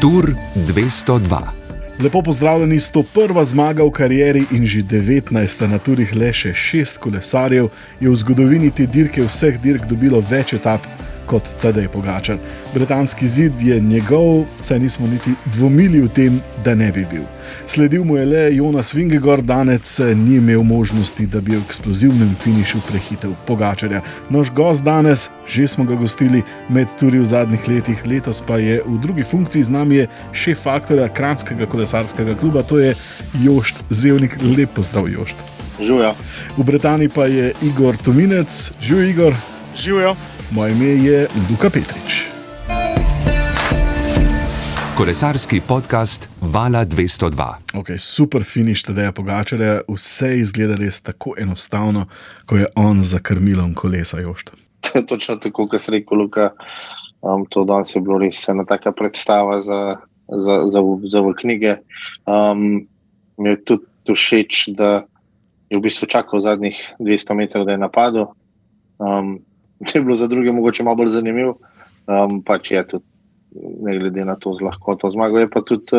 Tour 202. Lepo pozdravljeni, 101. zmaga v karieri in že 19. na turih le še 6 kolesarjev je v zgodovini te dirke vseh dirk dobilo več etap kot Tadej Pogačar. Britanski zid je njegov, saj nismo niti dvomili v tem, da ne bi bil. Sledil mu je le Jonas Vingegaard, danes ni imel možnosti, da bi v eksplozivnem finišu prehitel Pogačarja. Naš gost danes, že smo ga gostili med turi v zadnjih letih, letos pa je v drugi funkciji, z nami je šef faktorja Kranjskega kolesarskega kluba, to je Jošt Zevnik. Lep pozdrav, Jošt. Živijo. V Britaniji pa je Igor Tominec. Živijo, Igor. Živijo. Moje ime je Luka Petrič. Kolesarski podcast Vala 202. Ok, super finiš Tadeja Pogačarja, vse izgleda res tako enostavno, ko je on za krmilom kolesa, Jošt. Točno tako, kot si rekel, Luka. To danes je bilo res ena taka predstava za v knjige. Mi je tudi všeč, da je v bistvu čakal zadnjih 200 metrov, da je napadel. Če je bilo za druge mogoče malo bolj zanimiv, pač je tudi, ne glede na to, z lahkoto zmago. Je pa tudi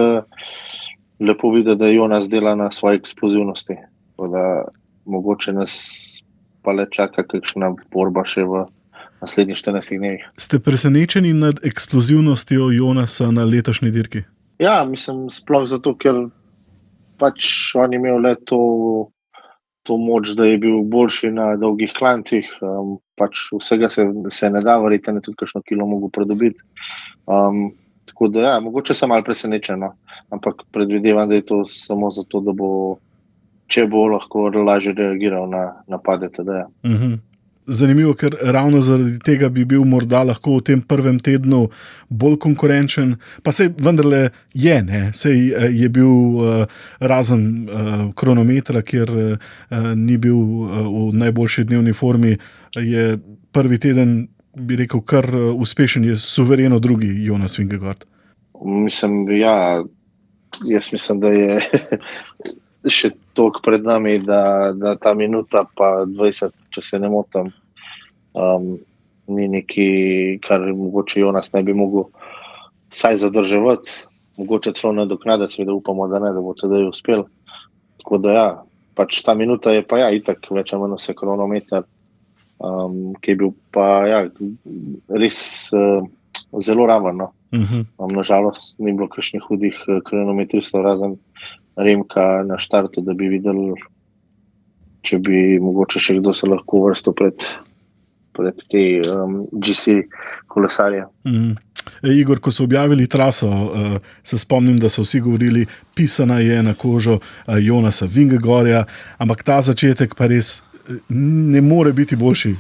lepo videti, da Jonas dela na svoji eksplozivnosti. Da mogoče nas pa le čaka kakšna borba še v naslednjih 14 dnevih. Ste presenečeni nad eksplozivnostjo Jonasa na letošnji dirki? Ja, mislim, sploh zato, ker pač on je imel le to moč, da je bil boljši na dolgih klancih. Pač vsega se ne da, verjetno tudi kakšno kilo mogo pridobiti. Tako da ja, mogoče sem malo presenečen, no. Ampak predvidevam, da je to samo zato, da bo, če bo lahko lažje reagiral na napade Tadeja. Zanimivo, ker ravno zaradi tega bi bil morda lahko v tem prvem tednu bolj konkurenčen, pa sej vendarle je, ne? Sej je bil razen kronometra, kjer ni bil v najboljši dnevni formi, je prvi teden, bi rekel, kar uspešen, je suvereno drugi Jonas Vingegaard. Mislim, ja, jaz mislim, da je še toliko pred nami, da ta minuta pa 20, če se ne motim, ni neki, kar mogoče Jonas ne bi mogel vsaj zadrževati, mogoče celo nadoknaditi, seveda upamo, da ne, da bo Tadej uspel. Tako da ja, pač ta minuta je pa ja, itak več ali manj vse kronometer, ki je bil pa ja, res zelo raven, no. Nažalost ni bilo kakšnih hudih kronometristov, razen Remka na štartu, da bi videli, če bi mogoče še kdo se lahko vrstil pred te GC kolesarje. Igor, ko so objavili traso, se spomnim, da so vsi govorili, pisana je na kožo Jonasa Vingegaarda, ampak ta začetek pa res ne more biti boljši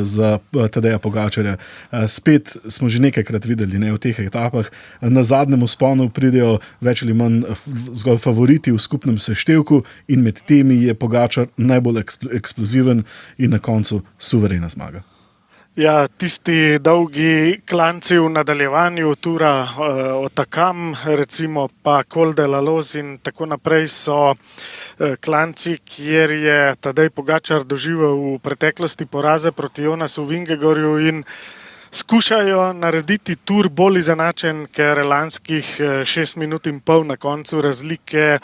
za Tadeja Pogačarja. Spet smo že nekajkrat videli, ne, v teh etapah. Na zadnjem vzponu pridejo več ali manj zgolj favoriti v skupnem seštevku in med temi je Pogačar najbolj eksploziven in na koncu suverena zmaga. Ja, tisti dolgi klanci v nadaljevanju tura Otakam, recimo pa Col de la Loze in tako naprej so klanci, kjer je Tadej Pogačar doživel v preteklosti poraze proti Jonasu Vingegaardu in skušajo narediti tur bolj izenačen, ker lanskih 6 minut in pol na koncu razlike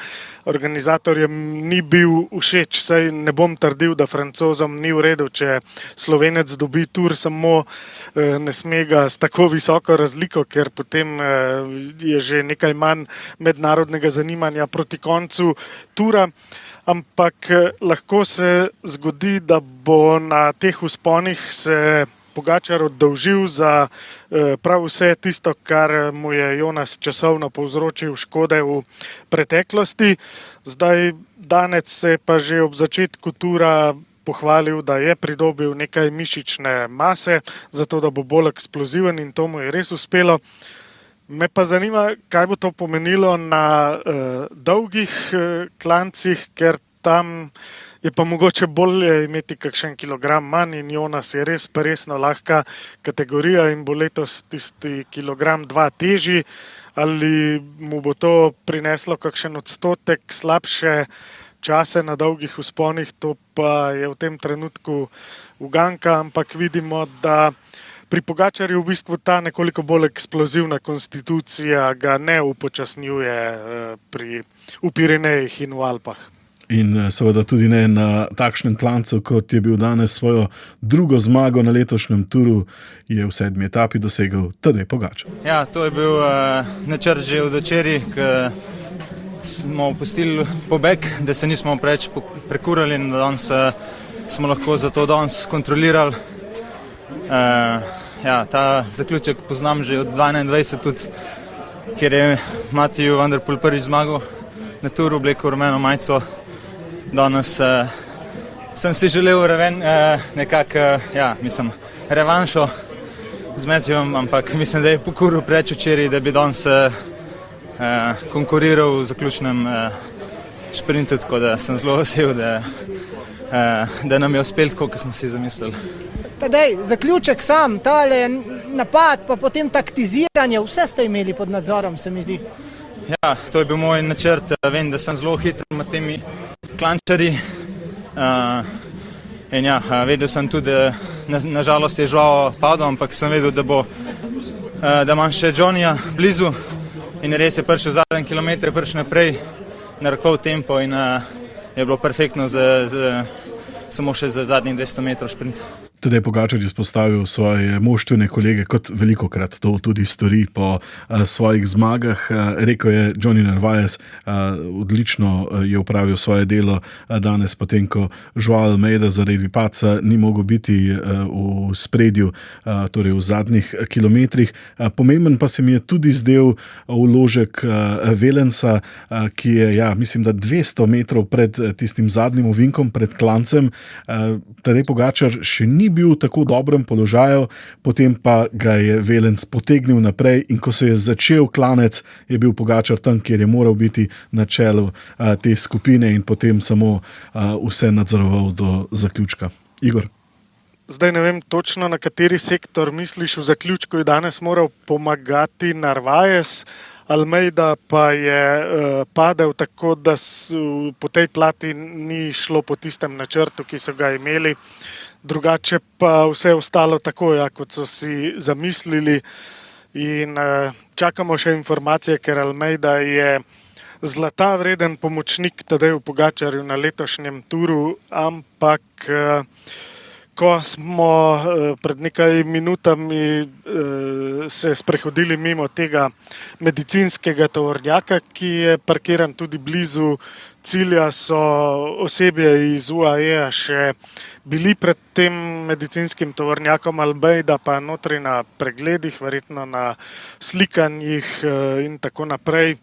organizatorjem ni bil všeč. Saj ne bom trdil, da Francozom ni v redu, če Slovenec dobi tur, samo ne sme ga s tako visoko razliko, ker potem je že nekaj manj mednarodnega zanimanja proti koncu tura. Ampak lahko se zgodi, da bo na teh vzponih se Pogačar oddolžil za prav vse tisto, kar mu je Jonas časovno povzročil škode v preteklosti. Danes se je pa že ob začetku tura pohvalil, da je pridobil nekaj mišične mase, zato da bo bolj eksploziven in to mu je res uspelo. Me pa zanima, kaj bo to pomenilo na dolgih klancih, ker tam je pa mogoče bolje imeti kakšen kilogram manj in Jonas je res resno lahka kategorija in bo letos tisti kilogram 2 težji, ali mu bo to prineslo kakšen odstotek slabše čase na dolgih vzponih, to pa je v tem trenutku uganka, ampak vidimo, da pri Pogačarju v bistvu ta nekoliko bolj eksplozivna konstitucija ga ne upočasnjuje v Pirenejih in v Alpah. In seveda tudi ne na takšnem klancu, kot je bil danes. Svojo drugo zmago na letošnjem turu je v 7. etapi dosegel Tadej Pogačar. Ja, to je bil načrt že od včeraj, ko smo opustili pobeg, da se nismo preveč prekurali in da danes smo lahko zato danes kontrolirali. Ja, ta zaključek poznam že od 2021, tudi, kjer je Matej van der Poel prvič zmagal na turu, oblekel rumeno majico. Danes sem si želel revanšo z Matejom, ampak mislim, da je pokuril preveč včeraj, da bi danes konkuriral v zaključnem šprintu, tako da sem zelo vesel, da nam je uspelo tako, kot smo si zamislili. Tadej, zaključek sam, tale napad, pa potem taktiziranje, vse ste imeli pod nadzorom, se mi zdi. Ja, to je bil moj načrt. Vem, da sem zelo hiter med temi klančarji. In ja, vedel sem tudi, da nažalost je Joao padel, ampak sem vedel, da imam še Johnnyja blizu. In res je prišel v zadnjem kilometru, prišel naprej, narekoval tempo in je bilo perfektno samo še za zadnjih 200 metrov šprint. Tadej Pogačar izpostavil svoje moštvene kolege, kot velikokrat to tudi stori po svojih zmagah. Rekel je Johnny Narvaez, odlično je opravil svoje delo danes, potem ko Joao Almeida zaradi padca ni mogel biti v spredju, torej v zadnjih kilometrih. Pomemben pa se mi je tudi zdel vložek Wellens'a, ki je, mislim, da 200 metrov pred tistim zadnjim ovinkom, pred klancem. Tadej Pogačar še ni bil v tako dobrem položaju, potem pa ga je Wellens potegnil naprej in ko se je začel klanec, je bil Pogačar tam, kjer je moral biti na čelu te skupine in potem samo vse nadzoroval do zaključka. Igor? Zdaj ne vem točno, na kateri sektor misliš. V zaključku je danes moral pomagati Narvaez, Almeida pa je padel tako, da po tej plati ni šlo po tistem načrtu, ki so ga imeli. Drugače pa vse ostalo tako, kot so si zamislili. In čakamo še informacije, ker Almeida je zlata vreden pomočnik Tadeju Pogačarju na letošnjem turu, ampak ko smo pred nekaj minutami se sprehodili mimo tega medicinskega tovornjaka, ki je parkiran tudi blizu cilja, so osebje iz UAE še bili pred tem medicinskim tovornjakom, Almeida pa notri na pregledih, verjetno na slikanjih in tako naprej.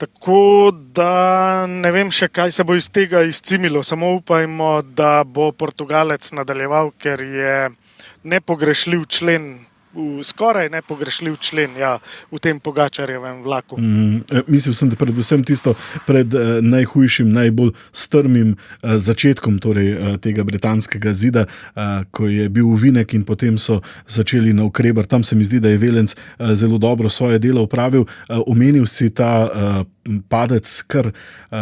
Tako da ne vem še, kaj se bo iz tega izcimilo. Samo upajmo, da bo Portugalec nadaljeval, ker je nepogrešljiv člen, skoraj nepogrešljiv člen v tem Pogačarjevem vlaku. Mislil sem, da predvsem tisto pred najhujšim, najbolj strmim začetkom tega britanskega zida, ko je bil uvinek in potem so začeli navkrebar. Tam se mi zdi, da je Wellens zelo dobro svoje delo opravil. Omenil si ta padec, kar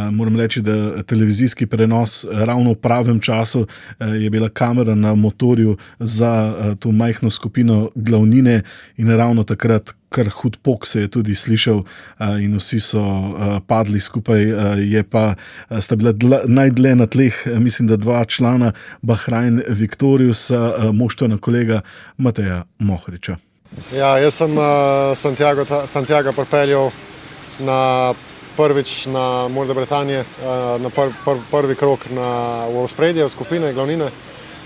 moram reči, da televizijski prenos ravno v pravem času je bila kamera na motorju za to majhno skupino glavnine in ravno takrat kar hud pok se je tudi slišal in vsi so padli skupaj, sta bila najdlje na tleh, mislim, da 2 člana Bahrain Victoriusa, moštvena kolega Mateja Mohoriča. Ja, jaz sem Santiago pripeljal prvič na Morda Britanije, na prvi krog v ospredje, v skupine, glavnine.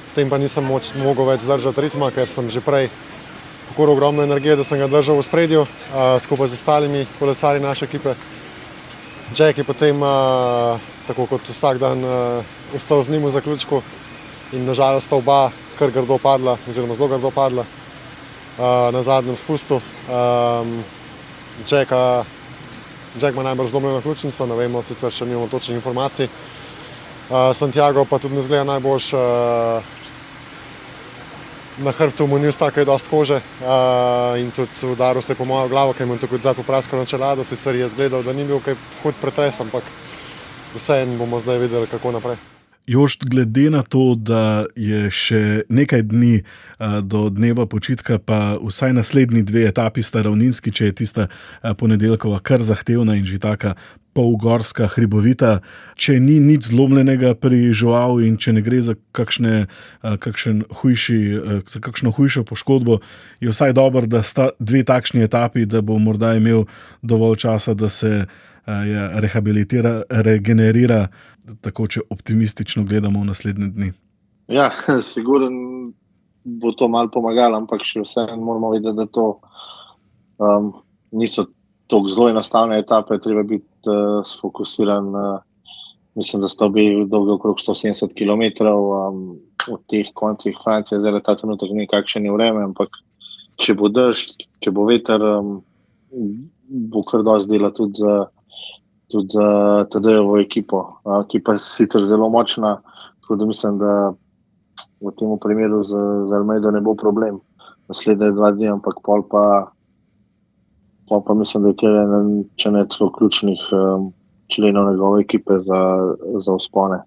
Potem pa nisem mogel več zdržati ritma, ker sem že prej pokuril ogromno energije, da sem ga držal v ospredju, skupaj z ostalimi kolesarji naše ekipe. Jack je potem, tako kot vsak dan, ostal z njim v zaključku in nažalost sta oba kar grdo padla, oziroma zelo grdo padla na zadnjem spustu. Jack ima najbolj zlomljeno ključnico, ne vemo, sicer še nimamo točnih informacij. Santiago pa tudi ne zgleda najboljš, na hrbtu mu ni ostalo kaj dosti kože in tudi udaril se je po mojo glavo, ker imam tako zdaj popraskano čelado, sicer je zgledal, da ni bil kaj hud pretres, ampak vseeno bomo zdaj videli, kako naprej. Jošt, glede na to, da je še nekaj dni do dneva počitka, pa vsaj naslednji 2 etapi sta ravninski, če je tista ponedeljkova kar zahtevna in že taka polgorska, hribovita, če ni nič zlomljenega pri Joaoju in če ne gre za za kakšno hujšo poškodbo, je vsaj dobro, da sta 2 takšni etapi, da bo morda imel dovolj časa, da se regenerira, tako če optimistično gledamo v naslednje dni. Ja, sigurno bo to malo pomagalo, ampak še vseeno moramo vedeti, da to niso tako zelo enostavne etape, treba biti sfokusiran. Mislim, da sta obe dolgi okrog 170 km, v teh koncih Francije, zdaj ta trenutek nekakšen je vreme, ampak če bo dež, če bo veter, bo kar dosti dela tudi za Tadejevo ekipo, ki pa je sicer zelo močna, tako da mislim, da v tem primeru z Almeido ne bo problem naslednje 2 dni, ampak pol pa mislim, da je če ne celo ključnih členov njegove ekipe za vzpone.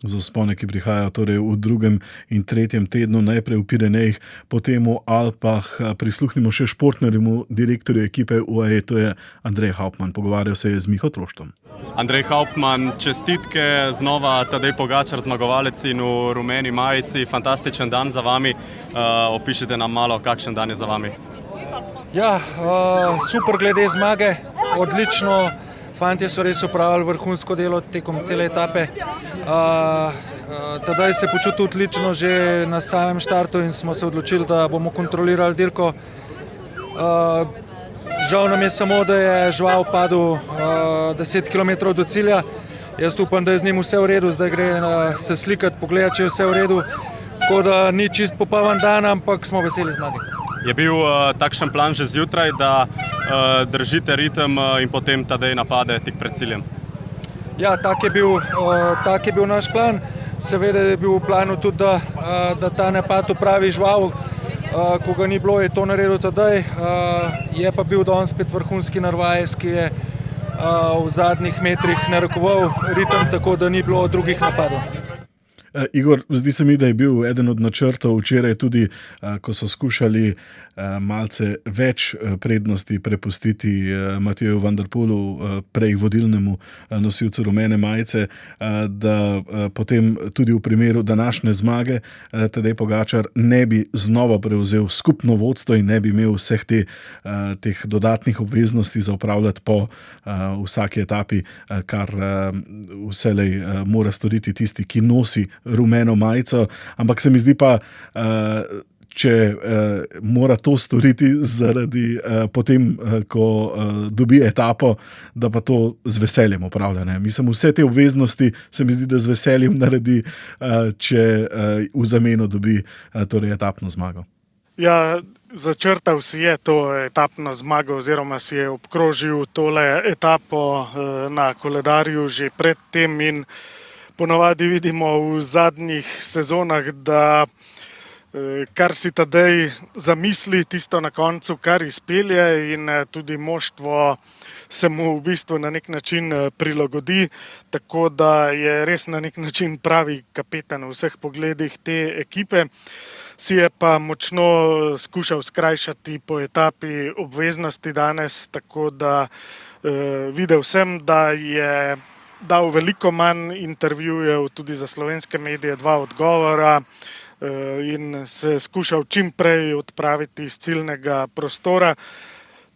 Za vzpone, ki prihajajo torej v 2. in 3. tednu, najprej v Pirenejih, potem v Alpah. Prisluhnimo še športnemu direktorju ekipe UAE, to je Andrej Hauptmann. Pogovarjal se je z Miho Troštom. Andrej Hauptmann, čestitke, znova Tadej Pogačar, zmagovalec in v rumeni majici. Fantastičen dan za vami. Opišite nam malo, kakšen dan je za vami. Ja, super glede zmage, odlično. Fantje so res opravili vrhunsko delo tekom cele etape. Tadej se je počutil odlično že na samem štartu in smo se odločili, da bomo kontrolirali dirko. Žal nam je samo, da je Joao padel 10 km do cilja. Jaz upam, da je z njim vse v redu, zdaj gre se slikati, pogledati, če je vse v redu. Tako da ni čist popoln dan, ampak smo veseli zmage. Je bil takšen plan že zjutraj, da držite ritem in potem Tadej napade tik pred ciljem? Ja, tak je bil naš plan. Seveda je bil v planu tudi, da ta napad opravi Joao. Ko ga ni bilo, je to naredil Tadej. Je pa bil danes spet vrhunski Narvaez, ki je v zadnjih metrih narekoval ritem, tako da ni bilo drugih napadov. Igor, zdi se mi, da je bil eden od načrtov včeraj tudi, ko so skušali malce več prednosti prepustiti Mateju Van der Poelu, prej vodilnemu nosilcu rumene majice, da potem tudi v primeru današnje zmage Tadej Pogačar ne bi znova prevzel skupno vodstvo in ne bi imel vseh teh dodatnih obveznosti za opravljati po vsaki etapi, kar vselej mora storiti tisti, ki nosi rumeno majico, ampak se mi zdi pa, če mora to storiti zaradi potem, ko dobi etapo, da pa to z veseljem opravlja. Ne? Mislim, vse te obveznosti se mi zdi, da z veseljem naredi, če v zameno dobi torej etapno zmago. Ja, začrtal si je to etapno zmago oziroma si je obkrožil tole etapo na koledarju že pred tem in ponovadi vidimo v zadnjih sezonah, da kar si Tadej zamisli, tisto na koncu, kar izpelje in tudi moštvo se mu v bistvu na nek način prilagodi, tako da je res na nek način pravi kapetan v vseh pogledih te ekipe. Si je pa močno skušal skrajšati po etapi obveznosti danes, tako da videl sem, da je dal veliko manj intervjujev, tudi za slovenske medije 2 odgovora in se skušal čim prej odpraviti iz ciljnega prostora.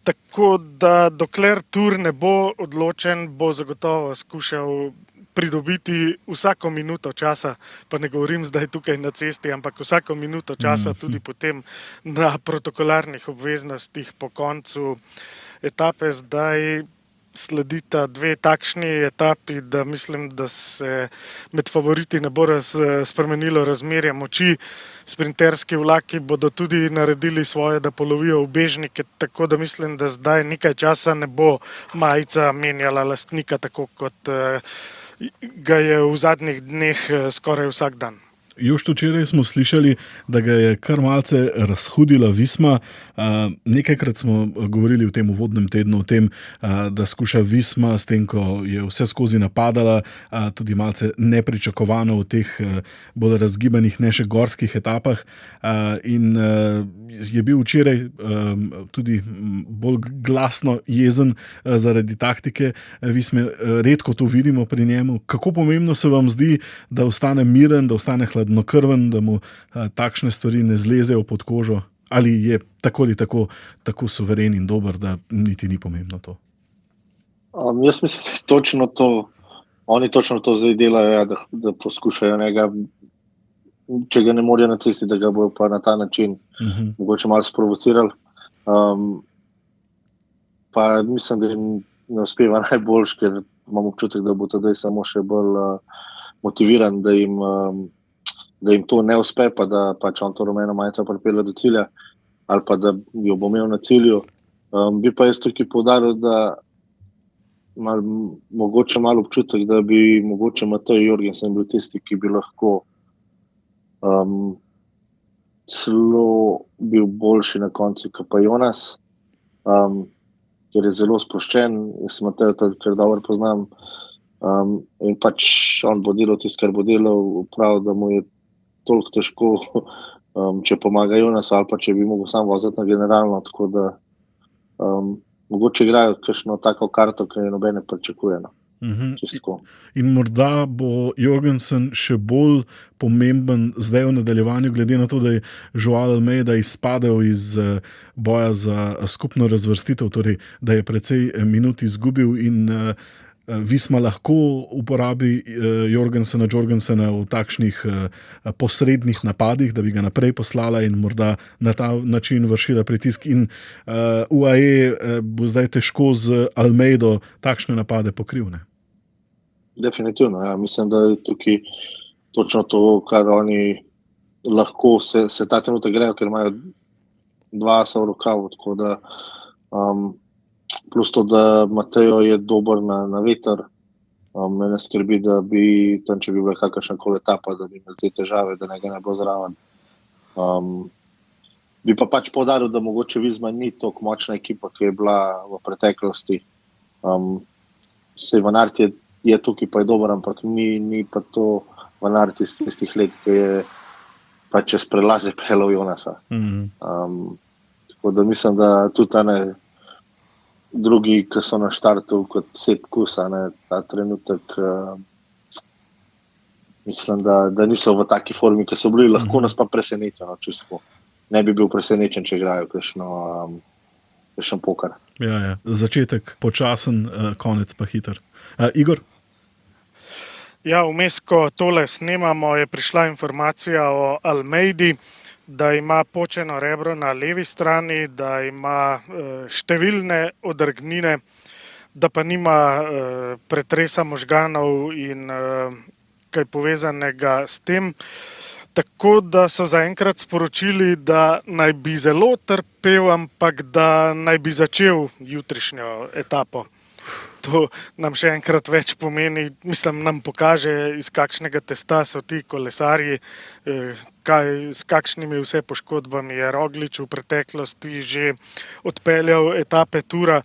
Tako da dokler Tour ne bo odločen, bo zagotovo skušal pridobiti vsako minuto časa, pa ne govorim zdaj tukaj na cesti, ampak vsako minuto časa tudi potem na protokolarnih obveznostih po koncu etape. Zdaj sledita 2 takšni etapi, da mislim, da se med favoriti ne bo spremenilo razmerje moči. Sprinterski vlaki bodo tudi naredili svoje, da polovijo ubežnike, tako da mislim, da zdaj nekaj časa ne bo majica menjala lastnika, tako kot ga je v zadnjih dneh skoraj vsak dan. Jošt, včeraj smo slišali, da ga je kar malce razhudila Visma. Nekajkrat smo govorili v tem uvodnem tednu o tem, da skuša Visma s tem, ko je vse skozi napadala, tudi malce nepričakovano v teh bolj razgibanih, ne še gorskih etapah. In je bil včeraj tudi bolj glasno jezen zaradi taktike Visme. Redko to vidimo pri njemu. Kako pomembno se vam zdi, da ostane miren, da ostane hladnokrven, da mu takšne stvari ne zlezejo pod kožo? Ali je tako ali tako suveren in dober, da niti ni pomembno to? Jaz mislim, da točno to, oni točno to zdaj delajo, ja, da poskušajo njega, če ga ne morajo na cesti, da ga bojo pa na ta način mogoče malo sprovocirali. Pa mislim, da jim ne uspeva najboljš, ker imam občutek, da bo tedaj samo še bolj motiviran, da jim to ne uspe, pa da pač on to rumeno majico pripelje do cilja, ali pa da jo bo imel na cilju. Bi pa jaz tukaj poudaril, da mogoče malo občutek, da bi mogoče Matej Jorgensen bil tisti, ki bi lahko celo bil boljši na koncu, kot pa Jonas, ker je zelo sproščen. Jaz Mateja tudi kar dobro poznam. In pač on bo delal tisto, kar bo delal, prav, da mu je toliko težko, če pomaga Jonas, ali pa če bi mogel sam voziti na generalno, tako da mogoče igrajo kakšno tako karto, ki je nobene pričakuje. In morda bo Jorgensen še bolj pomemben zdaj v nadaljevanju, glede na to, da je Joao Almeida izpadel iz boja za skupno razvrstitev, torej da je precej minut izgubil in Visma lahko uporabi Jorgensena v takšnih posrednih napadih, da bi ga naprej poslala in morda na ta način vršila pritisk. In UAE bo zdaj težko z Almeido takšne napade pokril, ne? Definitivno, ja. Mislim, da je tukaj točno to, kar oni lahko se ta trenutek grejo, ker imajo 2 asa v rokavu, tako da plus to, da Matejo je dober na veter. Me ne skrbi, da bi tam, če bi bila kakršna koli etapa, da bi imel te težave, da ne ga ne bo zraven. Bi pa pač poudaril, da mogoče Visma ni toliko močna ekipa, ki je bila v preteklosti. Van Aert je tukaj pa je dober, ampak ni pa to Van Aert iz tistih let, ki je pa čez prelaze pelal Jonasa. Tako da mislim, da tudi drugi, ki so na štartu kot Sepp Kuss, ta trenutek, mislim, da niso v taki formi, ki so bili, lahko nas pa presenetijo, čisto. Ne bi bil presenečen, če igrajo kakšen pokar. Ja. Začetek počasen, konec pa hiter. Igor? Ja, vmes, ko tole snemamo, je prišla informacija o Almeidi, da ima počeno rebro na levi strani, da ima številne odrgnine, da pa nima pretresa možganov in kaj povezanega s tem. Tako da so zaenkrat sporočili, da naj bi zelo trpel, ampak da naj bi začel jutrišnjo etapo. To nam še enkrat več pomeni, mislim, nam pokaže, iz kakšnega testa so ti kolesarji, s kakšnimi vse poškodbami je Roglič v preteklosti že odpeljal etape Tura.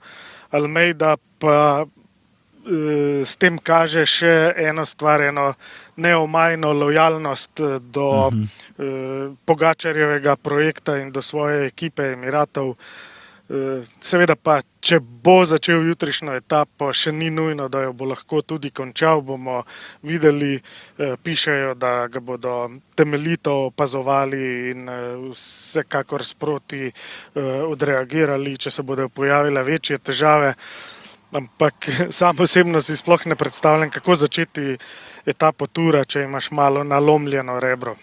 Almeida pa s tem kaže še eno stvar, eno neomajno lojalnost do Pogačarjevega projekta in do svoje ekipe Emiratov. Seveda pa, če bo začel jutrišnjo etapo, še ni nujno, da jo bo lahko tudi končal. Bomo videli, pišejo, da ga bodo temeljito opazovali in vsekakor sproti odreagirali, če se bodo pojavile večje težave. Ampak sam osebno si sploh ne predstavljam, kako začeti etapo Tura, če imaš malo nalomljeno rebro.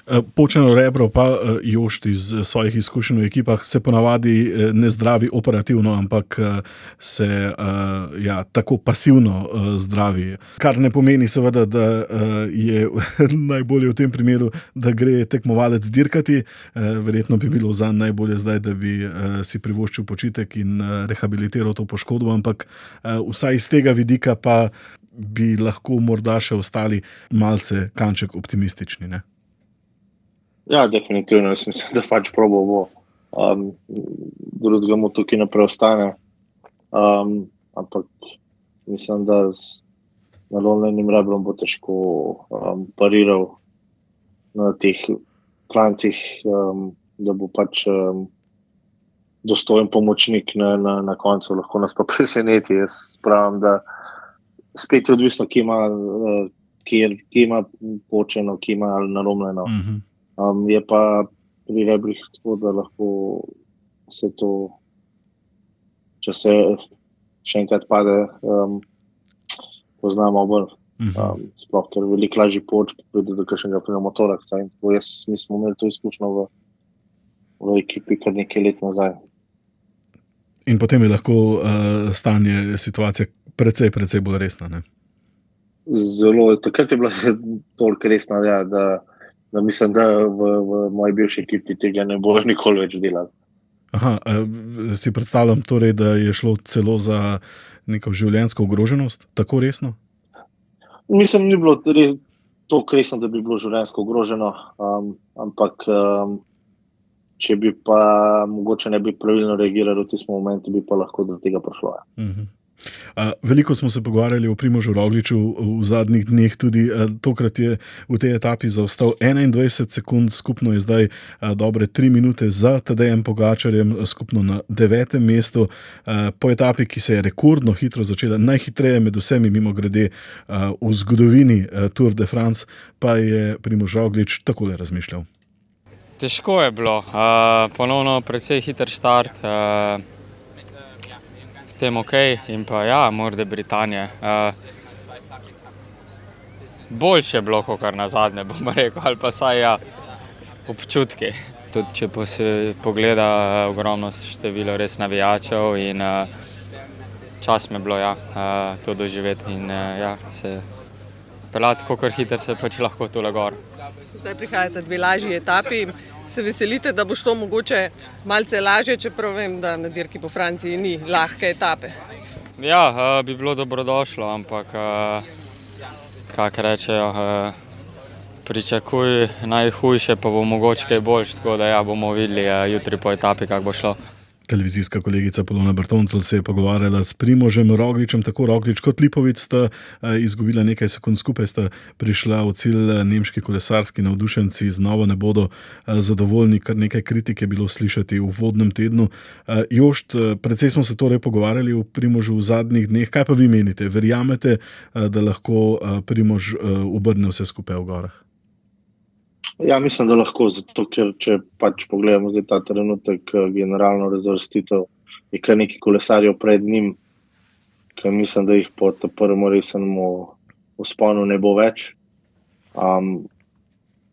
Počeno rebro pa Jošt iz svojih izkušenj v ekipah se ponavadi ne zdravi operativno, ampak se tako pasivno zdravi. Kar ne pomeni seveda, da je najbolje v tem primeru, da gre tekmovalec dirkati. Verjetno bi bilo zanj najbolje zdaj, da bi si privoščil počitek in rehabilitiral to poškodbo, ampak vsaj iz tega vidika pa bi lahko morda še ostali malce kanček optimistični, ne? Ja, definitivno. Jaz mislim, da pač probo bo. Drugega mu tukaj ne preostane. Ampak mislim, da z nalomljenim rebrom bo težko pariral na teh klancih, da bo pač dostojen pomočnik na koncu, lahko nas pa preseneti. Jaz pravim, da spet je odvisno, kje ima počeno, kje ima nalomljeno. Je pa pri rebrih tako, da lahko se to, če se še enkrat pade, poznamo bolj. Sploh, ker veliko lažji poč pride do kakšnega pneumotora. Mi smo imeli to izkušnjo v ekipi kar nekaj let nazaj. In potem je lahko stanje, situacija precej bolj resna, ne? Zelo, takrat je bila toliko resna, ja, da mislim, da v moji bivši ekipi tega ne bo nikoli več delali. Aha, si predstavljam torej, da je šlo celo za neko življenjsko ogroženost, tako resno? Mislim, ni bilo toliko resno, da bi bilo življenjsko ogroženo, ampak če bi pa mogoče ne bi pravilno reagirali v tistem momentu, bi pa lahko do tega prišlo. Veliko smo se pogovarjali o Primožu Rogliču v zadnjih dneh, tudi tokrat je v tej etapi zaostal 21 sekund, skupno je zdaj dobre 3 minute za Tadejem Pogačarjem, skupno na 9. mestu. Po etapi, ki se je rekordno hitro začela, najhitreje med vsemi mimogrede v zgodovini Tour de France, pa je Primož Roglič takole razmišljal. Težko je bilo, ponovno precej hiter štart, tem in pa ja, morda Britanije. Boljše je bilo, kot na zadnje, bom rekel, ali pa saj ja, občutki. Tudi če se pogleda ogromno število res navijačev in čas mi je bilo, ja, to doživeti in ja, se peljati, kakor hiter se pač lahko tule gor. Zdaj prihajate 2 lažji etapi. Se veselite, da bo šlo mogoče malce lažje, čeprav vem, da na dirki po Franciji ni lahke etape? Ja, bi bilo dobrodošlo, ampak kak rečejo, pričakuj najhujše, pa bo mogoče kaj boljše, tako da ja, bomo videli jutri po etapi, kako bo šlo. Televizijska kolegica Polona Bartoncel se je pogovarjala s Primožem Rogličem, tako Roglič kot Lipović sta izgubila nekaj sekund, skupaj sta prišla v cilj. Nemški kolesarski navdušenci znova ne bodo zadovoljni, kar nekaj kritik je bilo slišati v uvodnem tednu. Jošt, precej smo se torej pogovarjali o Primožu v zadnjih dneh, kaj pa vi menite? Verjamete, da lahko Primož obrne vse skupaj v gorah? Ja, mislim, da lahko, zato ker če pač pogledamo zdaj ta trenutek generalno razvrstitev, je kar nekaj kolesarjev pred njim, ker mislim, da jih po prvemu resnemu vzponu ne bo več.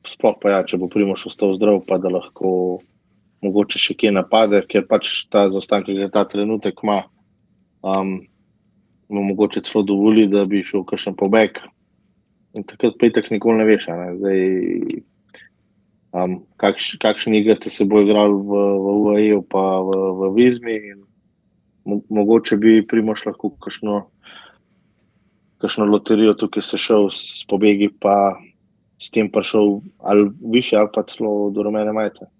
Sploh pa ja, če bo Primož ostal zdrav, pa da lahko mogoče še kje napade, ker pač ta zaostanek, ki ga ta trenutek ima, mu mogoče celo dovoli, da bi šel kakšen pobeg. In takrat pa itak nikoli ne veš, ne? Zdaj, kakšni igrate se bo igral v UAE-u pa v Vizmi in mogoče bi Primož lahko kakšno loterijo tukaj se šel s pobegi pa s tem prišel ali više ali pa celo do rumene majice.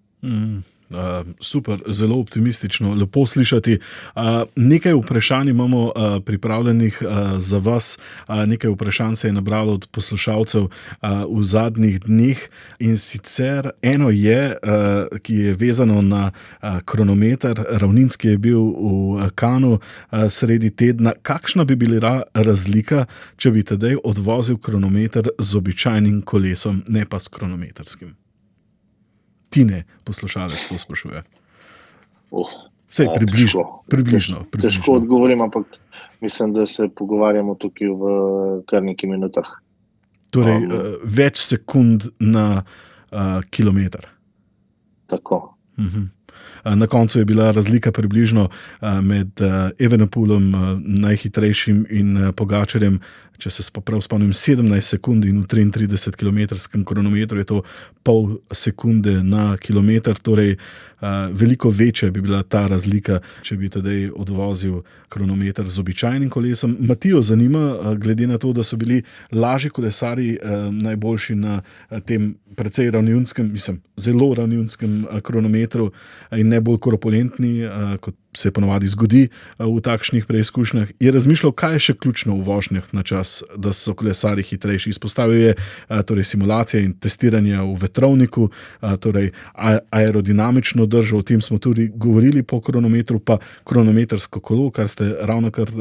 Super, zelo optimistično, lepo slišati. Nekaj vprašanj imamo pripravljenih za vas, nekaj vprašanj se je nabralo od poslušalcev v zadnjih dneh in sicer eno je, ki je vezano na kronometer, ravninski je bil v Cannesu sredi tedna. Kakšna bi bila razlika, če bi Tadej odvozil kronometer z običajnim kolesom, ne pa s kronometrskim? Tine, poslušalec to sprašuje. Sej, približno. Težko odgovorim, ampak mislim, da se pogovarjamo tukaj v kar nekaj minutah. Torej, več sekund na kilometer. Tako. Na koncu je bila razlika približno med Evenepoelom, najhitrejšim, in Pogačarjem, če se prav spomnim, 17 sekund in v 33 kilometrskem kronometru je to pol sekunde na kilometer, torej veliko večja bi bila ta razlika, če bi tedaj odvozil kronometer z običajnim kolesom. Matijo zanima, glede na to, da so bili lažji kolesarji najboljši na tem precej ravninskem, zelo ravninskem kronometru in ne bolj korpulentni, kot se ponovadi zgodi v takšnih preizkušnjah. Je razmišljal, kaj je še ključno v vožnjah na čas, da so kolesarji hitrejši. Izpostavil je torej simulacije in testiranje v vetrovniku, torej aerodinamično držo, o tem smo tudi govorili po kronometru, pa kronometrsko kolo, kar ste ravnokar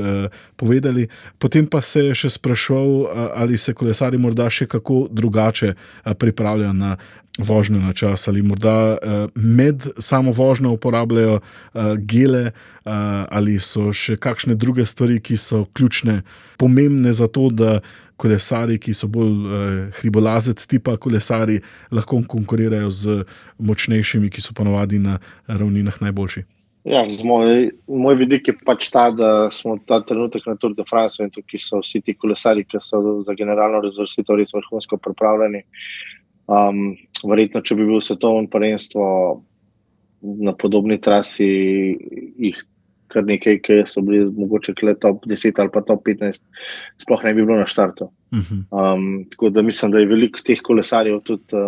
povedali. Potem pa se je še spraševal, ali se kolesarji morda še kako drugače pripravljajo na vožnjo na čas, ali morda med samo vožnjo uporabljajo gele, ali so še kakšne druge stvari, ki so ključne, pomembne za to, da kolesarji, ki so bolj hribolazec tipa kolesarji, lahko konkurirajo z močnejšimi, ki so ponovadi na ravninah najboljši. Ja, moj vidik je pač ta, da smo ta trenutek na Tour de France in tukaj so vsi ti kolesarji, ki so za generalno razvrstitev res vrhunsko pripravljeni. Verjetno, če bi bil svetovno prvenstvo na podobni trasi, jih kar nekaj, ki so bili mogoče top 10 ali pa top 15, sploh ne bi bilo na štartu. Tako da mislim, da je veliko teh kolesarjev tudi,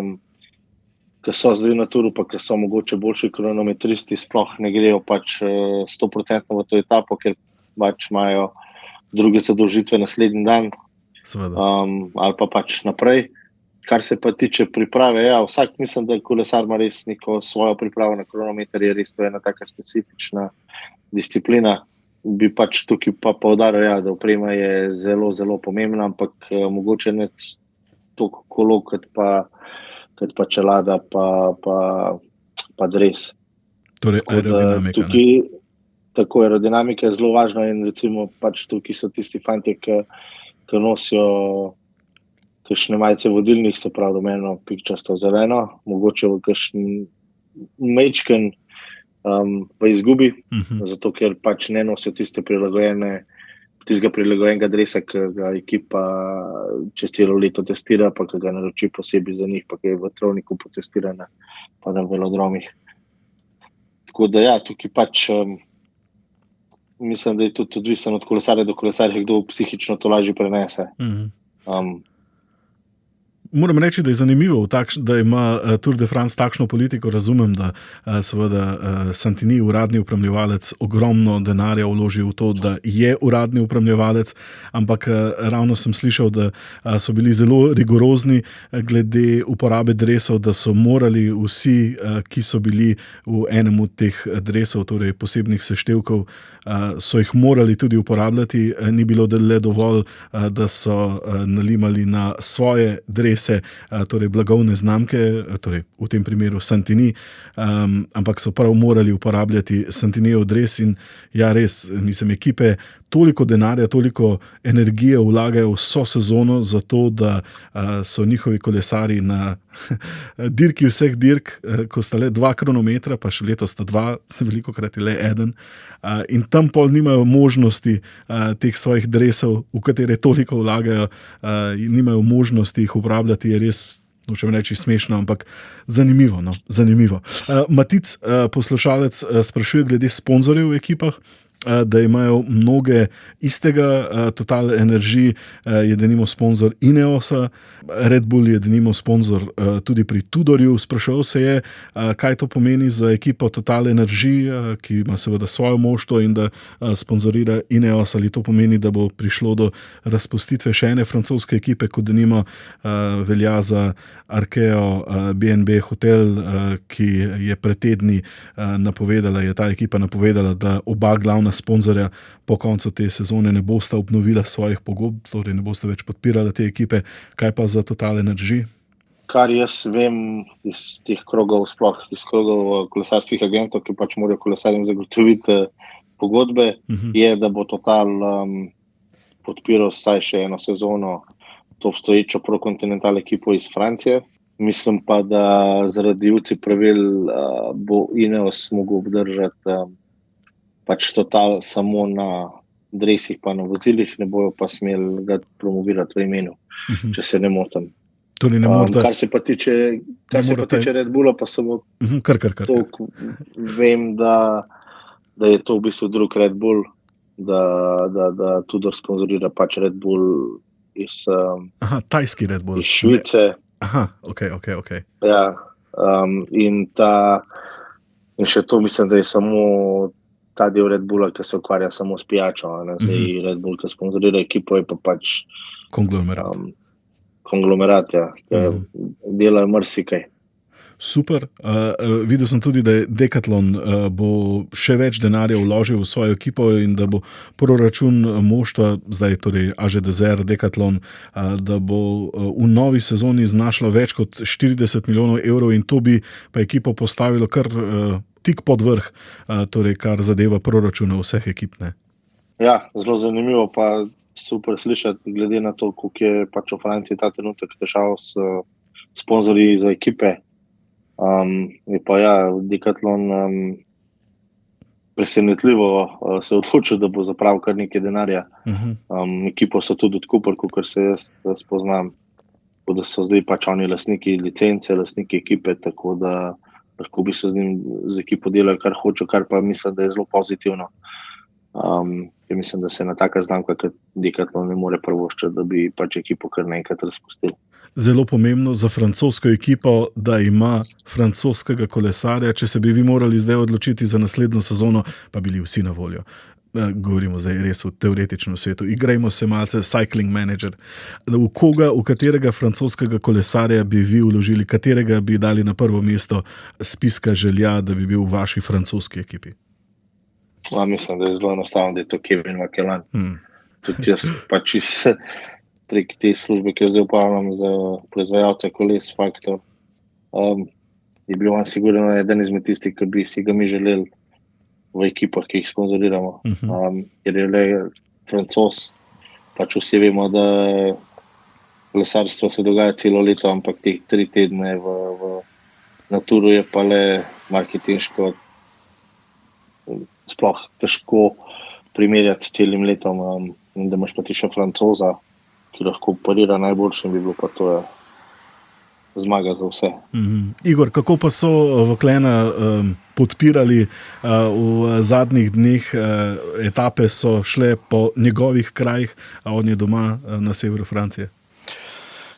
ki so zdaj na turu, pa ki so mogoče boljši kronometristi, sploh ne grejo pač 100% v to etapo, ker pač imajo druge zadolžitve naslednji dan, ali pa pač naprej. Kar se pa tiče priprave, ja, vsak mislim, da kolesar ima res neko svojo pripravo na kronometer, je res to ena taka specifična disciplina. Bi pač tukaj pa poudaril, ja, da oprema je zelo, zelo pomembna, ampak mogoče ne toliko kolo, kot pa čelada, pa dres. Torej aerodinamika. Tako, aerodinamika je zelo važna in recimo pač tukaj so tisti fantje, ki nosijo kakšne majice vodilnih, se pravi rumeno, pikčasto, zeleno, mogoče v kakšen mečken v izgubi, zato ker pač ne nosijo tistega prilagojenega dresa, ki ga ekipa čez celo leto testira, pa ki ga naroči posebej za njih, pa ki je v vetrovniku potestirana, pa na velodromih. Tako da ja, tukaj pač mislim, da je tudi odvisen od kolesarja do kolesarja, kdo psihično to lažje prenese. Moram reči, da je zanimivo, da ima Tour de France takšno politiko. Razumem, da seveda Santini, uradni upravljalec, ogromno denarja vloži v to, da je uradni upravljalec, ampak ravno sem slišal, da so bili zelo rigorozni glede uporabe dresov, da so morali vsi, ki so bili v enem od teh dresov, torej posebnih seštevkov, so jih morali tudi uporabljati. Ni bilo le dovolj, da so nalimali na svoje drese, torej blagovne znamke, torej v tem primeru Santini, ampak so prav morali uporabljati Santinijev dres in ja, res, ekipe toliko denarja, toliko energije vlagajo vso sezono za to, da so njihovi kolesari na dirki vseh dirk, ko sta le 2 kronometra, pa še letos sta 2, velikokrat je le 1, in tam pol nimajo možnosti teh svojih dresov, v katere toliko vlagajo, nimajo možnosti jih uporabljati, je res, nočem reči smešno, ampak zanimivo. Matic, poslušalec, sprašuje glede sponzorjev v ekipah, da imajo mnoge istega. Total Energy je denimo sponzor Ineosa, Red Bull je denimo sponzor tudi pri Tudorju. Sprašal se je, kaj to pomeni za ekipo Total Energy, ki ima seveda svojo moštvo in da sponzorira Ineos, ali to pomeni, da bo prišlo do razpustitve še ene francoske ekipe, kot denimo velja za Arkeo BNB Hotel, ki je pred tedni je ta ekipa napovedala, da oba glavna sponzorja po koncu te sezone ne bosta obnovila svojih pogodb, torej ne bosta več podpirala te ekipe. Kaj pa za Total Energy? Kar jaz vem iz teh krogov, sploh iz krogov kolesarskih agentov, ki pač morajo kolesarjem zagotoviti pogodbe, je, da bo Total podpiral vsaj še eno sezono to obstoječo Pro-Continental ekipo iz Francije. Mislim pa, da zaradi UCI pravil bo Ineos mogel obdržati pač Total samo na dresih pa na vozilih, ne bojo pa smeli ga promovirati v imenu, če se ne motim. Torej ne morete. Kar se pa tiče Red Bulla, pa samo Kar. toliko vem, da je to v bistvu drug Red Bull, da Tudor sponzorira pač Red Bull iz Tajski Red Bull. Iz Švice. Ok. Ja, in še to mislim, da je samo ta del Red Bulla, ki se ukvarja samo s pijačo. Zdaj Red Bull, ki sponzorira ekipo, je pa pač konglomerat, ja, delajo marsikaj. Super. Videl sem tudi, da je Decathlon bo še več denarja vložil v svojo ekipo in da bo proračun moštva, zdaj torej AG2R, Decathlon, da bo v novi sezoni znašlo več kot 40 milijonov evrov in to bi pa ekipo postavilo kar tik pod vrh, torej kar zadeva proračuna vseh ekip. Ne? Ja, zelo zanimivo, pa super slišati, glede na to, koliko je pač v Franciji ta trenutek težav s sponzorji za ekipe. Je pa ja, Decathlon presenetljivo se odločil, da bo zapravil kar nekaj denarja. Ekipo so tudi odkupili, kakor se jaz spoznam, da so zdaj pač oni lastniki licence, lastniki ekipe, tako da lahko bi se z ekipo delajo kar hočejo, kar pa mislim, da je zelo pozitivno. Mislim, da se na taka znamka, kot Decathlon, ne more privoščiti, da bi pač ekipo kar naenkrat razpustili. Zelo pomembno za francosko ekipo, da ima francoskega kolesarja. Če se bi vi morali zdaj odločiti za naslednjo sezono, pa bili vsi na voljo. Govorimo zdaj res v teoretičnem svetu. Igrajmo se malce cycling manager. V katerega francoskega kolesarja bi vi vložili, katerega bi dali na prvo mesto spiska želja, da bi bil v vaši francoski ekipi? Mislim, da je zelo enostavno, da je to Kevin Makellan. Tudi jaz pač prek te službe, ki jo zdaj upravljam za proizvajalce koles Faktor, je bil on sigurno eden izmed tistih, ki bi si ga mi želeli v ekipah, ki jih sponzoriramo. Ker je le Francoz, pač vsi vemo, da kolesarstvo se dogaja celo leto, ampak teh 3 tedne v Naturu je pa le marketinško sploh težko primerjati s celim letom, in da imaš pa ti še Francoza, ki lahko parira najboljšim, bi bilo pa to zmaga za vse. Igor, kako pa so Vauclana podpirali v zadnjih dneh? Etape so šle po njegovih krajih, a on je doma na severu Francije.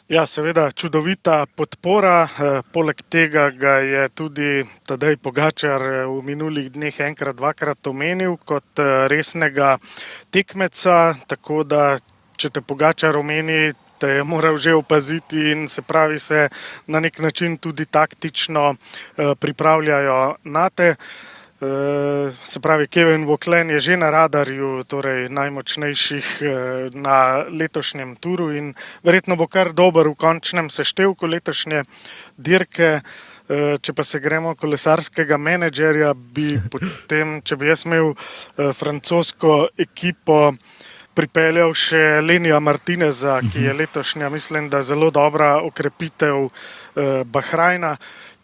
Ja, seveda čudovita podpora. Poleg tega ga je tudi Tadej Pogačar v minulih dneh enkrat, dvakrat omenil kot resnega tekmeca, tako da če te Pogačar omeni, te je moral že opaziti in se pravi se na nek način tudi taktično pripravljajo nate. Se pravi, Kevin Vauclan je že na radarju, torej najmočnejših na letošnjem turu in verjetno bo kar dober v končnem seštevku letošnje dirke. Če pa se gremo kolesarskega menedžerja, bi potem, če bi jaz imel francosko ekipo, pripeljal še Lenija Martineza, ki je letošnja, mislim, da zelo dobra okrepitev Bahrajna,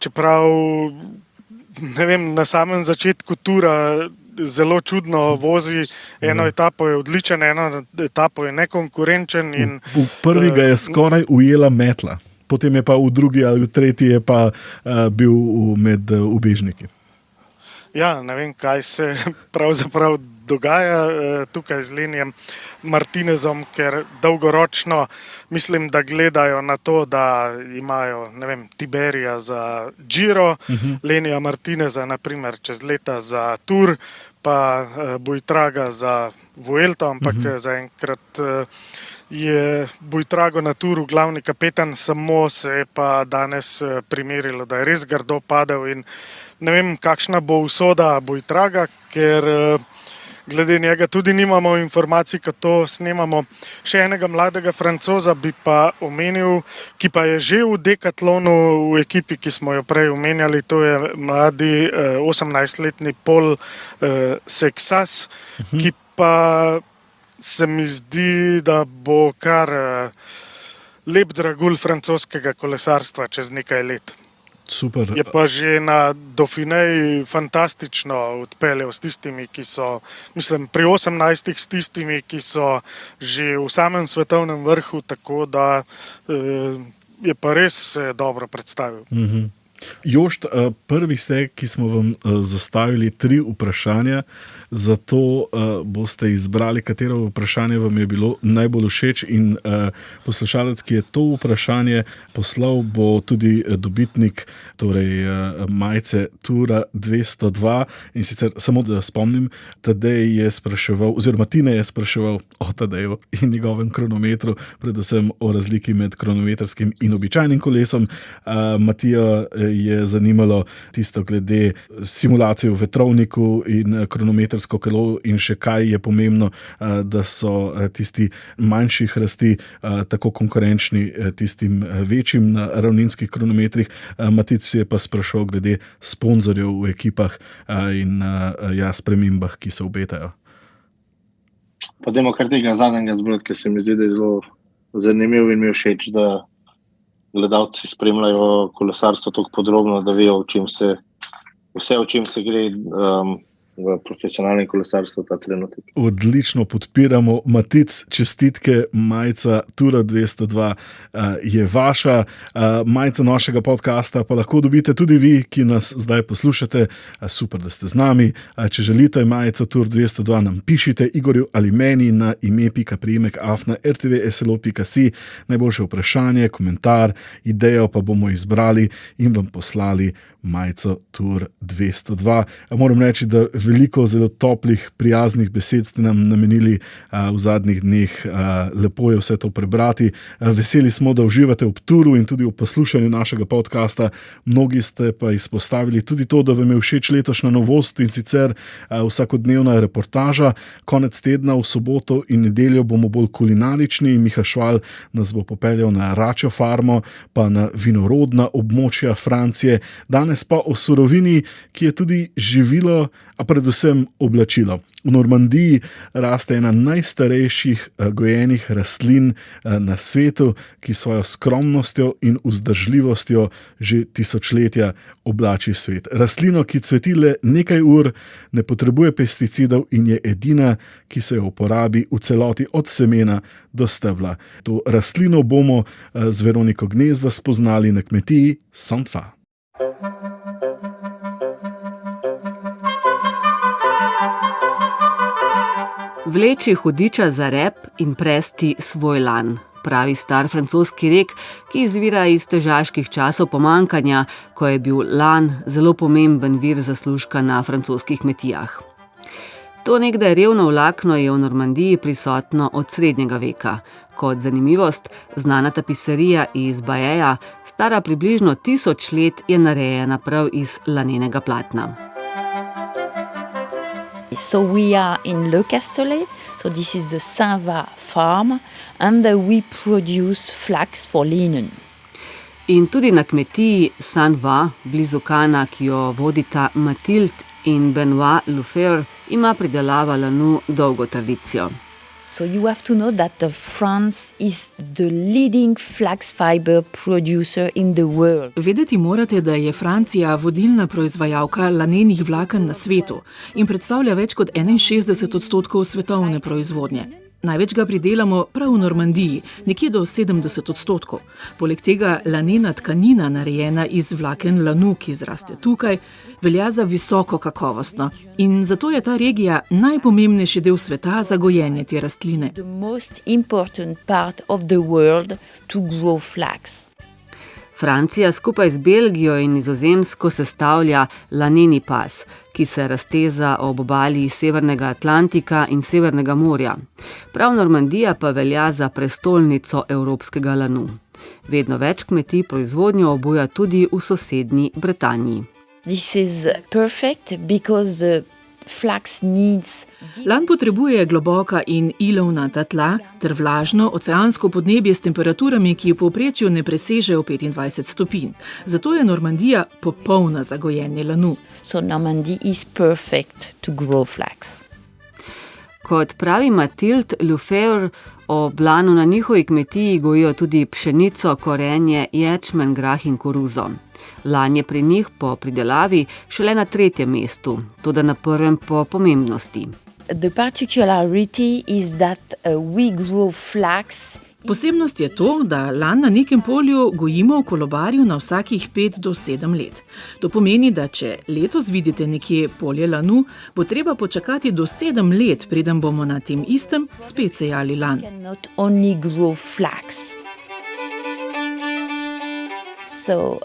čeprav ne vem, na samem začetku tura zelo čudno vozi, eno etapo je odličen, eno etapo je nekonkurenčen. V prvi ga je skoraj ujela metla, potem je pa v drugi ali v tretji je pa bil med ubežniki. Ja, ne vem, kaj se pravzaprav dogaja tukaj z Lenijem Martinezom, ker dolgoročno mislim, da gledajo na to, da imajo, ne vem, Tiberija za Giro, Lenija Martineza naprimer čez leta za Tour, pa Buitraga za Vuelto, ampak zaenkrat je Buitrago na Touru glavni kapetan, samo se je pa danes primerilo, da je res grdo padel in ne vem, kakšna bo usoda Buitraga, ker glede njega tudi nimamo informacij, ko to snemamo. Še enega mladega Francoza bi pa omenil, ki pa je že v Decathlonu v ekipi, ki smo jo prej omenjali, to je mladi 18-letni Paul Seixas, ki pa se mi zdi, da bo kar lep dragulj francoskega kolesarstva čez nekaj let. Super. Je pa že na Dauphineji fantastično odpeljal s tistimi, ki so, mislim, pri 18 s tistimi, ki so že v samem svetovnem vrhu, tako da je pa res dobro predstavil. Jošt, prvi ste, ki smo vam zastavili 3 vprašanja, zato boste izbrali, katero vprašanje vam je bilo najbolj všeč, in poslušalec, ki je to vprašanje poslal, bo tudi dobitnik majice Tura 202. In sicer samo da spomnim, Tadej je spraševal, oziroma Tine je spraševal o Tadeju in njegovem kronometru, predvsem o razliki med kronometrskim in običajnim kolesom. Matija je zanimalo tisto glede simulacije v vetrovniku in kronometrsko kolo, in še kaj je pomembno, da so tisti manjših rasti tako konkurenčni tistim večjim na ravninskih kronometrih. Matic je pa sprašal glede sponzorjev v ekipah in spremembah, ki se obetajo. Pa dajmo kar tega zadnjega zbrati, ker se mi zdi, da je zelo zanimiv in mi je všeč, da gledalci spremljajo kolesarstvo tako podrobno, da vejo, o čem se gre v profesionalnem kolesarstvu ta trenutek. Odlično podpiramo. Matic, čestitke, majica Tura 202 je vaša. Majica našega podcasta pa lahko dobite tudi vi, ki nas zdaj poslušate. Super, da ste z nami. Če želite majico Tura 202, nam pišite Igorju ali meni na ime.priimek@rtvslo.si. Najboljše vprašanje, komentar, idejo pa bomo izbrali in vam poslali majico Tura 202. Moram reči, da veliko zelo toplih, prijaznih besed ste nam namenili v zadnjih dneh. Lepo je vse to prebrati. Veseli smo, da uživate ob Turu in tudi v poslušanju našega podcasta. Mnogi ste pa izpostavili tudi to, da vam je všeč letošnja novost, in sicer vsakodnevna reportaža. Konec tedna v soboto in nedeljo bomo bolj kulinarični. Miha Šval nas bo popeljal na Račjo farmo, pa na vinorodna območja Francije. Danes pa o surovini, ki je tudi živilo, a predvsem oblačilo. V Normandiji raste ena najstarejših gojenih rastlin na svetu, ki svojo skromnostjo in vzdržljivostjo že tisočletja oblači svet. Rastlino, ki cveti le nekaj ur, ne potrebuje pesticidov in je edina, ki se jo uporabi v celoti od semena do stebla. To rastlino bomo z Veroniko Gnezda spoznali na kmetiji Saint-Fa. Vleči hudiča za rep in presti svoj lan, pravi star francoski rek, ki izvira iz težaških časov pomanjkanja, ko je bil lan zelo pomemben vir zaslužka na francoskih kmetijah. To nekdaj revno vlakno je v Normandiji prisotno od srednjega veka. Kot zanimivost, znana tapiserija iz Bajeja, stara približno 1000 let, je narejena prav iz lanenega platna. So we are in Le Castellet, so this is the Saint-Va farm, and we produce flax for linen. In tudi na kmetiji Saint-Va, blizu Kana, ki jo vodita Mathilde in Benoit Lefebvre, ima pridelava lanu dolgo tradicijo. So you have to know that France is the leading flax fiber producer in the world. Vedeti morate, da je Francija vodilna proizvajalka lanenih vlaken na svetu in predstavlja več kot 61% svetovne proizvodnje. Največ ga pridelamo prav v Normandiji, nekje do 70%. Poleg tega lanena tkanina, narejena iz vlaken lanu, ki zraste tukaj, velja za visoko kakovostno. In zato je ta regija najpomembnejši del sveta za gojenje te rastline. The most important part of the world to grow flax. Francija skupaj z Belgijo in Nizozemsko sestavlja laneni pas, ki se razteza ob obali Severnega Atlantika in Severnega morja. Prav Normandija pa velja za prestolnico evropskega lanu. Vedno več kmetij proizvodnjo obuja tudi v sosednji Britaniji. This is perfect because the flax needs... Lan potrebuje globoka in ilovnata tla ter vlažno oceansko podnebje s temperaturami, ki v povprečju ne presežejo 25 stopinj. Zato je Normandija popolna za gojenje lanu. So Normandy is perfect to grow flax. Kot pravi Mathilde Lefebvre, ob lanu na njihovi kmetiji gojijo tudi pšenico, korenje, ječmen, grah in koruzo. Lan je pri njih po pridelavi šele na 3. mestu, toda na 1. po pomembnosti. The particularity is that we grow flax Posebnost je to, da lan na nekem polju gojimo v kolobarju na vsakih 5 do 7 let. To pomeni, da če letos vidite nekje polje lanu, bo treba počakati do 7 let, preden bomo na tem istem spet sejali lan. Not only grow flax. So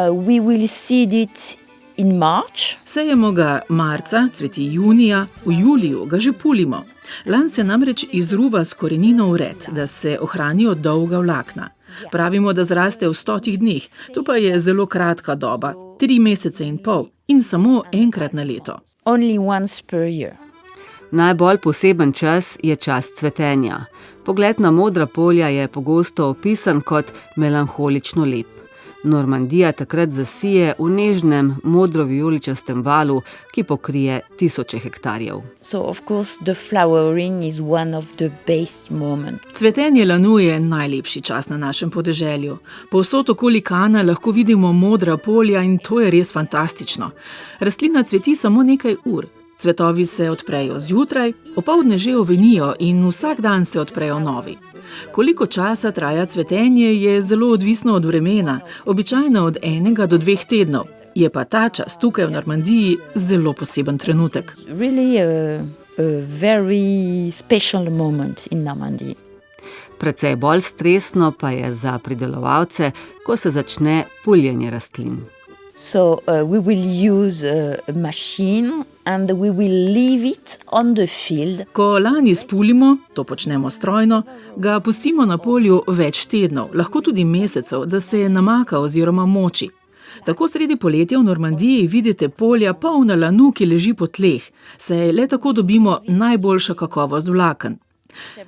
we will seed it in March. Sejemo ga marca, cveti junija, v juliju ga že pulimo. Lan se namreč izruva s korenino v red, da se ohranijo dolga vlakna. Pravimo, da zraste v 100 dneh, to pa je zelo kratka doba, 3 mesece in pol in samo enkrat na leto. Only once per year. Najbolj poseben čas je čas cvetenja. Pogled na modra polja je pogosto opisan kot melanholično lep. Normandija takrat zasije v nežnem modro-vijoličastem valu, ki pokrije tisoče hektarjev. So of course the flowering is one of the best moments. Cvetenje lanu je najlepši čas na našem podeželju. Povsod okoli Kana lahko vidimo modra polja in to je res fantastično. Rastlina cveti samo nekaj ur. Cvetovi se odprejo zjutraj, opoldne že ovenijo in vsak dan se odprejo novi. Koliko časa traja cvetenje, je zelo odvisno od vremena, običajno od 1 do 2 tednov. Je pa ta čas tukaj v Normandiji zelo poseben trenutek. Really a very special moment in Normandy. Precej bolj stresno pa je za pridelovalce, ko se začne puljenje rastlin. So we will use a machine and we will leave it on the field. Ko lan izpulimo, to počnemo strojno, ga pustimo na polju več tednov, lahko tudi mesecev, da se namaka oziroma moči. Tako sredi poletja v Normandiji vidite polja polna lanu, ki leži po tleh, saj le tako dobimo najboljšo kakovost vlaken.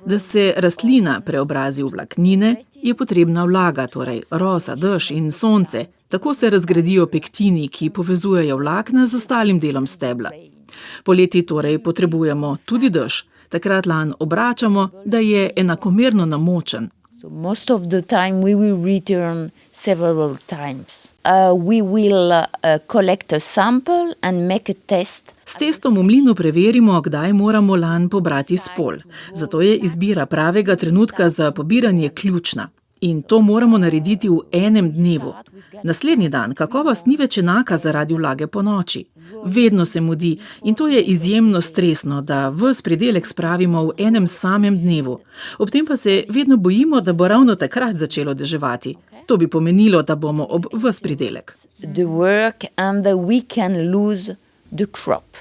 Da se rastlina preobrazi v vlaknine, je potrebna vlaga, torej rosa, dež in sonce. Tako se razgradijo pektini, ki povezujejo vlakna z ostalim delom stebla. Poleti torej potrebujemo tudi dež. Takrat lan obračamo, da je enakomerno namočen. So most of the time we will return several times. We will collect a sample and make a test. S testom v mlinu preverimo, kdaj moramo lan pobrati s polj. Zato je izbira pravega trenutka za pobiranje ključna. In to moramo narediti v enem dnevu. Naslednji dan kakovost ni več enaka zaradi vlage po noči. Vedno se mudi in to je izjemno stresno, da ves pridelek spravimo v enem samem dnevu. Ob tem pa se vedno bojimo, da bo ravno takrat začelo deževati. To bi pomenilo, da bomo ob ves pridelek. The work and we can lose the crop.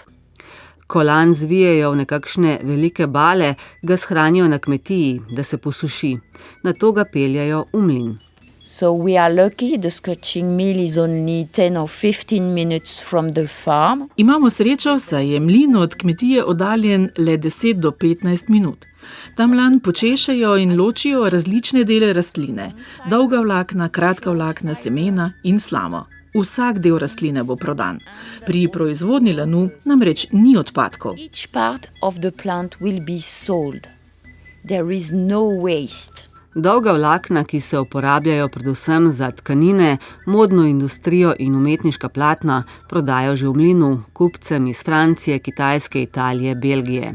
Ko lan zvijejo v nekakšne velike bale, ga shranijo na kmetiji, da se posuši. Nato ga peljajo v mlin. So we are lucky, the scorching mill is only 10 or 15 minutes from the farm. Imamo srečo, saj je mlin od kmetije oddaljen le 10 do 15 minut. Tam lan počešejo in ločijo različne dele rastline. Dolga vlakna, kratka vlakna, semena in slamo. Vsak del rastline bo prodan. Pri proizvodnji lanu namreč ni odpadkov. Each part of the plant will be sold. There is no waste. Dolga vlakna, ki se uporabljajo predvsem za tkanine, modno industrijo in umetniška platna, prodajo že v mlinu kupcem iz Francije, Kitajske, Italije, Belgije.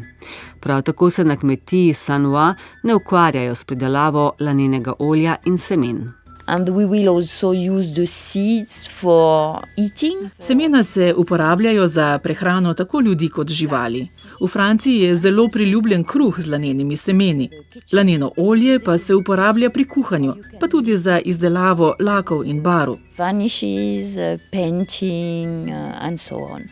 Prav tako se na kmetiji Sanois ne ukvarjajo s pridelavo lanenega olja in semen. And we will also use the seeds for eating. Semena se uporabljajo za prehrano tako ljudi kot živali. V Franciji je zelo priljubljen kruh z lanenimi semeni. Laneno olje pa se uporablja pri kuhanju, pa tudi za izdelavo lakov in barv. Varnishes, painting and so on.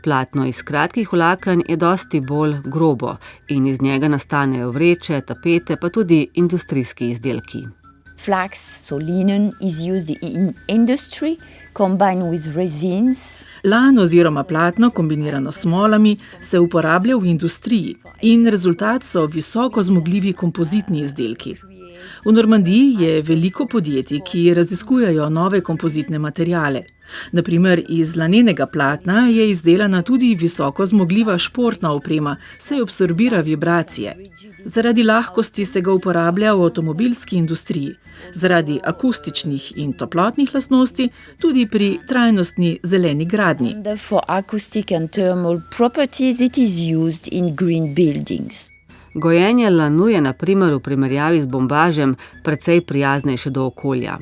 Platno iz kratkih vlaken je dosti bolj grobo in iz njega nastanejo vreče, tapete, pa tudi industrijski izdelki. Flax, so linen, is used in industry, combined with resins. Lan oziroma platno, kombinirano s smolami, se uporablja v industriji in rezultat so visoko zmogljivi kompozitni izdelki. V Normandiji je veliko podjetij, ki raziskujejo nove kompozitne materiale. Naprimer, iz lanenega platna je izdelana tudi visoko zmogljiva športna oprema, saj absorbira vibracije. Zaradi lahkosti se ga uporablja v avtomobilski industriji, zaradi akustičnih in toplotnih lastnosti tudi pri trajnostni zeleni gradnji. For acoustic and thermal properties it is used in green buildings. Gojenje lanu je na primer v primerjavi z bombažem precej prijaznejše do okolja.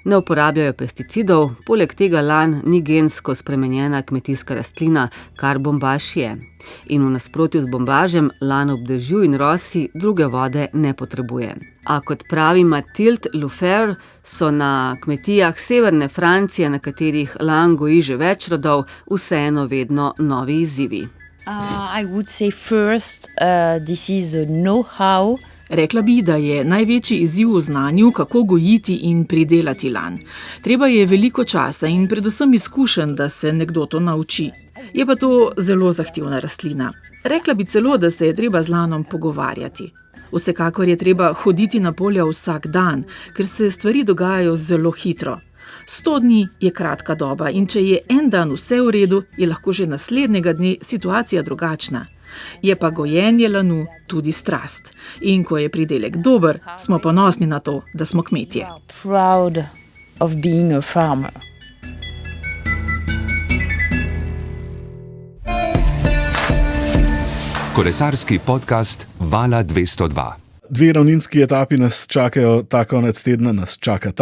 Ne uporabljajo pesticidov, poleg tega lan ni gensko spremenjena kmetijska rastlina, kar bombaž je. In v nasprotju z bombažem lan ob dežju in rosi druge vode ne potrebuje. A kot pravi Mathilde Lufer, so na kmetijah severne Francije, na katerih lan goji že več rodov, vseeno vedno novi izzivi. I would say first, this is a know-how. Rekla bi, da je največji izziv v znanju, kako gojiti in pridelati lan. Treba je veliko časa in predvsem izkušenj, da se nekdo to nauči. Je pa to zelo zahtevna rastlina. Rekla bi celo, da se je treba z lanom pogovarjati. Vsekakor je treba hoditi na polja vsak dan, ker se stvari dogajajo zelo hitro. 100 dni je kratka doba in če je en dan vse v redu, je lahko že naslednjega dne situacija drugačna. Je pa gojenje lanu tudi strast. In ko je pridelek dober, smo ponosni na to, da smo kmetje. Proud of being a farmer. Kolesarski podcast Vala 202. 2 ravninski etapi nas čakajo ta konec tedna, nas čaka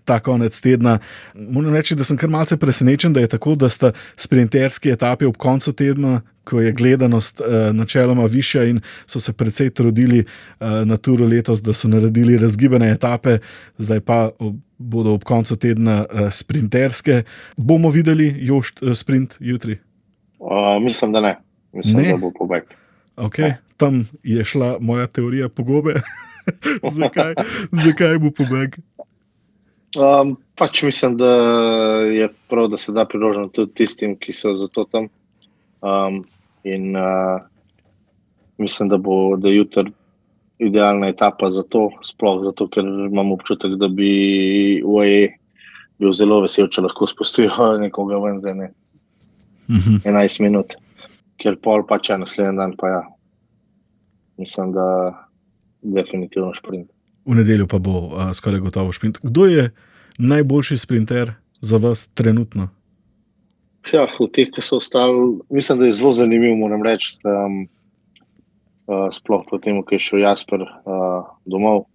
ta konec tedna. Moram reči, da sem kar malce presenečen, da je tako, da sta sprinterski etapi ob koncu tedna, ko je gledanost načeloma višja in so se precej trudili na Turu letos, da so naredili razgibane etape, zdaj pa bodo ob koncu tedna sprinterske. Bomo videli Jošt sprint jutri? Mislim, da ne. Mislim, da bo pobeg. Okay. Tam je šla moja teorija pogobe. Zakaj bo pobeg? Pač mislim, da je prav, da se da priložnost tudi tistim, ki so zato tam. Mislim, da bo jutri idealna etapa za to, sploh zato, ker imam občutek, da bi UAE bil zelo vesel, če lahko spustijo nekoga ven za 11 minut. Ker pol pa če naslednji dan pa ja. Mislim, da definitivno šprint. V nedeljo pa bo skoraj gotovo šprint. Kdo je najboljši sprinter za vas trenutno? Ja, v teh, ki so ostali, mislim, da je zelo zanimiv, moram reči, sploh po tem, ko je šel Jasper domov.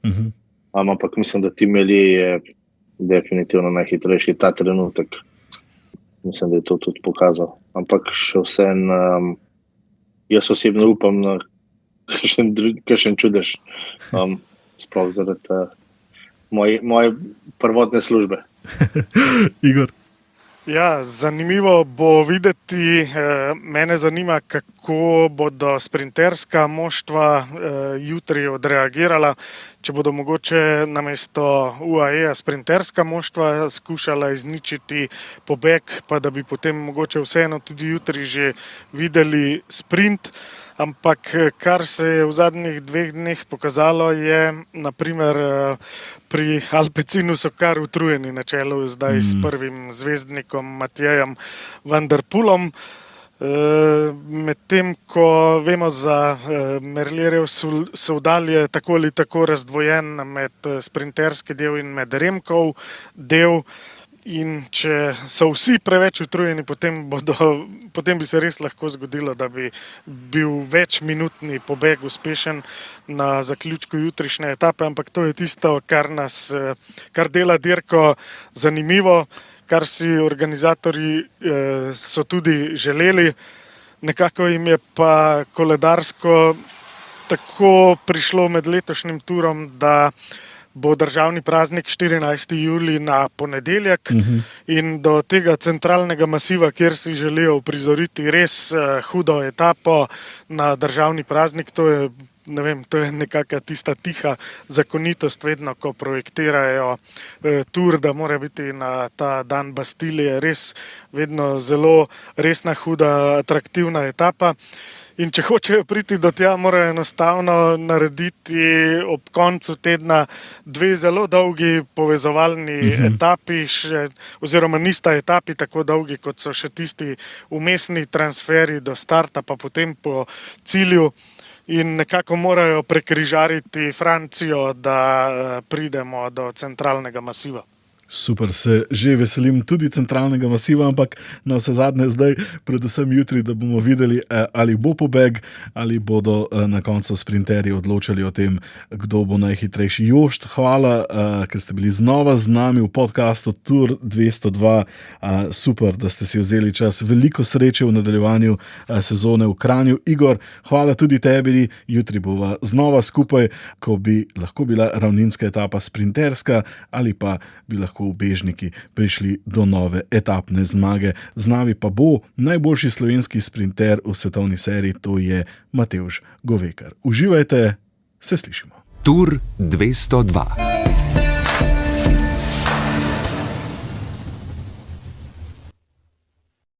Ampak mislim, da Tim Melier je definitivno najhitrejši ta trenutek. Mislim, da je to tudi pokazal. Ampak še vsem, jaz osebno upam na kakšen čudež, sploh zaradi moje prvotne službe. Igor? Ja, zanimivo bo videti, mene zanima, kako bodo sprinterska moštva jutri odreagirala, če bodo mogoče namesto UAE sprinterska moštva skušala izničiti pobeg, pa da bi potem mogoče vseeno tudi jutri že videli sprint. Ampak kar se je v zadnjih 2 dneh pokazalo je, naprimer pri Alpecinu so kar utrujeni na čelu zdaj s prvim zvezdnikom Matjejem Van der Poelom. Medtem ko vemo za Merlierjev Soudal je tako ali tako razdvojen med sprinterski del in med Remkov del. In če so vsi preveč utrujeni, potem bi se res lahko zgodilo, da bi bil večminutni pobeg uspešen na zaključku jutrišnje etape, ampak to je tisto, kar dela dirko zanimivo, kar si organizatorji so tudi želeli. Nekako jim je pa koledarsko tako prišlo med letošnjim turom, da bo državni praznik 14. julij na ponedeljek in do tega centralnega masiva, kjer si želijo uprizoriti res hudo etapo na državni praznik, to je nekaka tista tiha zakonitost vedno, ko projektirajo tur, da mora biti na ta dan Bastilije res vedno zelo resna, huda, atraktivna etapa. In če hočejo priti do tja, morajo enostavno narediti ob koncu tedna 2 zelo dolgi povezovalni etapi, oziroma nista etapi tako dolgi, kot so še tisti umestni transferi do starta, pa potem po cilju. In nekako morajo prekrižariti Francijo, da pridemo do centralnega masiva. Super, se že veselim tudi centralnega masiva, ampak na vse zadnje zdaj, predvsem jutri, da bomo videli, ali bo pobeg, ali bodo na koncu sprinterji odločali o tem, kdo bo najhitrejši. Jošt, hvala, ker ste bili znova z nami v podcastu Tour 202. Super, da ste si vzeli čas. Veliko sreče v nadaljevanju sezone v Kranju. Igor, hvala tudi tebi. Jutri bova znova skupaj, ko bi lahko bila ravninska etapa sprinterska ali pa bi lahko ubežniki prišli do nove etapne zmage. Z nami pa bo najboljši slovenski sprinter v svetovni seriji, to je Matevž Govekar. Uživajte, se slišimo. Tour 202.